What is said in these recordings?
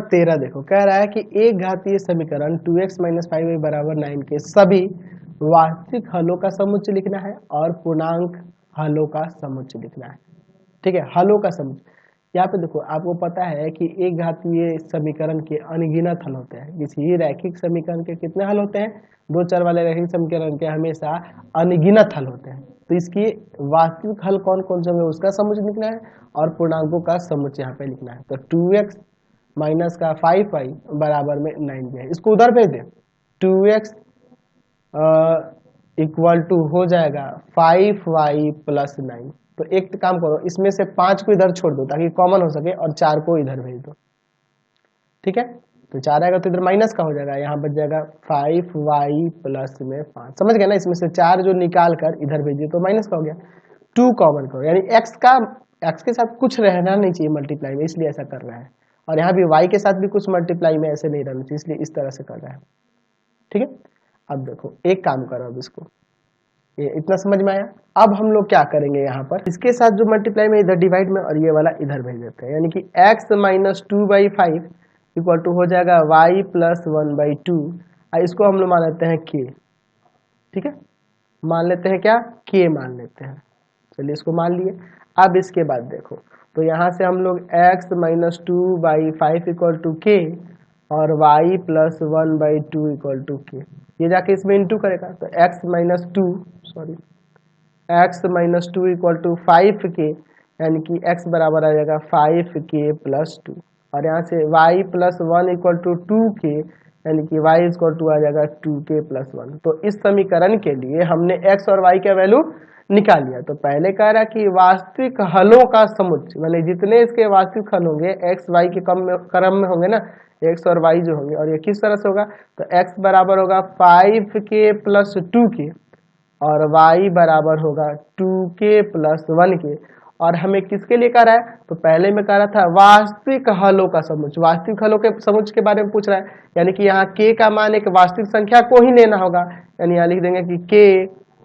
13 देखो कह रहा है कि एक घातीय समीकरण 2x - 5y बराबर 9 के सभी वास्तविक हलों का समुच्चय लिखना है और पूर्णांक हलों का समुच्चय लिखना है। ठीक है, हलों का समुच्चय। यहाँ पे देखो आपको पता है कि एक घातीय समीकरण के अनगिनत हल होते हैं। किसी रैखिक समीकरण के कितने हल होते हैं? दो चर वाले रैखिक समीकरण के हमेशा अनगिनत हल होते हैं। तो इसकी वास्तविक हल कौन कौन से होंगे उसका समुच्चय लिखना है और पूर्णांकों का समुच्चय यहाँ पे लिखना है। तो 2x माइनस का 5y बराबर में 9 है, इसको उधर भेज दे। 2x इक्वल टू हो जाएगा 5y प्लस 9। तो एक काम करो, इसमें से 5 को इधर छोड़ दो ताकि कॉमन हो सके और 4 को इधर भेज दो। ठीक है, तो 4 आएगा तो इधर माइनस का हो जाएगा, यहाँ बच जाएगा 5y प्लस में 5। समझ गए ना, इसमें से 4 जो निकाल कर इधर भेजिए तो माइनस का हो गया। 2 कॉमन करो, यानी x के साथ कुछ रहना नहीं चाहिए मल्टीप्लाई में, इसलिए ऐसा कर रहा है। और यहाँ भी y के साथ भी कुछ मल्टीप्लाई में ऐसे नहीं रहना चाहिए, इसलिए इस तरह से कर रहा है। ठीक है, अब देखो एक काम करो, अब इसको ये इतना समझ में आया। अब हम लोग क्या करेंगे, यहाँ पर इसके साथ जो मल्टीप्लाई में इधर डिवाइड में और ये वाला इधर भेज देते हैं, यानी कि x माइनस 2/5 इक्वल टू हो जाएगा y प्लस 1/2। इसको हम लोग मान लेते हैं k। ठीक है, मान लेते हैं क्या, k मान लेते हैं। चलिए इसको मान लिए। अब इसके बाद देखो, तो यहाँ से हम लोग x minus 2/5 equal to k और y plus 1/2 equal to k, ये जाके इसमें इंटू करेगा तो x minus 2 equal to 5k, यानी कि x बराबर आ जाएगा 5k प्लस 2। और यहाँ से y plus 1 equal to 2k, यानी कि y इक्वल टू आ जाएगा 2k प्लस 1। तो इस समीकरण के लिए हमने x और y का वैल्यू निकाल लिया। तो पहले कह रहा कि वास्तविक हलों का समुच्चय, माने जितने इसके वास्तविक हल होंगे x y के क्रम में होंगे ना, x और y जो होंगे, और ये किस तरह से होगा, तो x बराबर होगा 5k प्लस 2k और y बराबर होगा 2k प्लस 1k। और हमें किसके लिए कह रहा है, तो पहले में कह रहा था वास्तविक हलों का समुच्चय। वास्तविक हलों के समुच्चय के बारे में पूछ रहा है, यानी कि यहाँ k का मान एक वास्तविक संख्या को ही लेना होगा। यानी यहाँ लिख देंगे कि k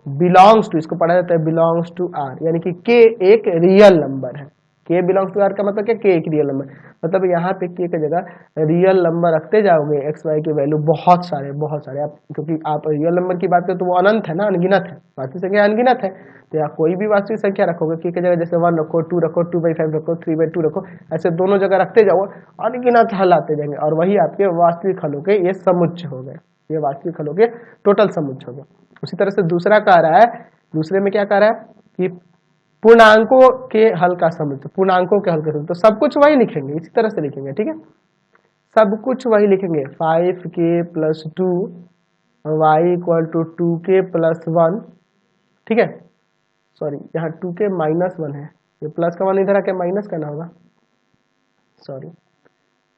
बिलोंग्स टू, इसको पढ़ा जाता है बिलोंग्स टू r, यानी कि k एक रियल नंबर है। k बिलोंग्स टू r का मतलब क्या, k एक रियल नंबर, मतलब यहाँ पे k की जगह रियल नंबर रखते जाओगे x y की वैल्यू बहुत सारे आप, क्योंकि आप रियल नंबर की बात करें तो वो अनंत है ना, अनगिनत है। वास्तविक संख्या अनगिनत है, तो यहाँ कोई भी वास्तविक संख्या रखोगे k की जगह, जैसे 1 रखो, 2 रखो, 2/5 रखो, 3/2 रखो, ऐसे दोनों जगह रखते जाओ, अनगिनत हल आते जाएंगे और वही आपके वास्तविक हलों के ये समुच्चय हो गए, ये वास्तविक हलों के टोटल समुच्चय हो गए। उसी तरह से दूसरा कह रहा है, दूसरे में क्या कह रहा है कि पूर्णांकों के हल का समुच्चय, पूर्णांकों के हल का समुच्चय, तो सब कुछ वही लिखेंगे, इसी तरह से लिखेंगे। ठीक है, सब कुछ वही लिखेंगे, 5k plus 2 y equal to 2k plus 1। ठीक है, सॉरी यहाँ 2k माइनस 1 है, ये प्लस का 1 इधर आके माइनस करना होगा, सॉरी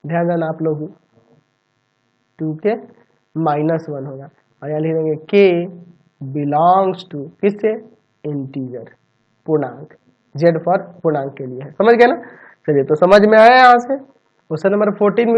ध्यान देना आप लोग, 2k माइनस 1 होगा। और यहाँ लिख देंगे k बिलोंग्स टू किससे, इंटीजर, पूर्णांक, z फॉर पूर्णांक के लिए है। समझ गए ना, चलिए तो समझ में आया। यहाँ से क्वेश्चन नंबर 14 में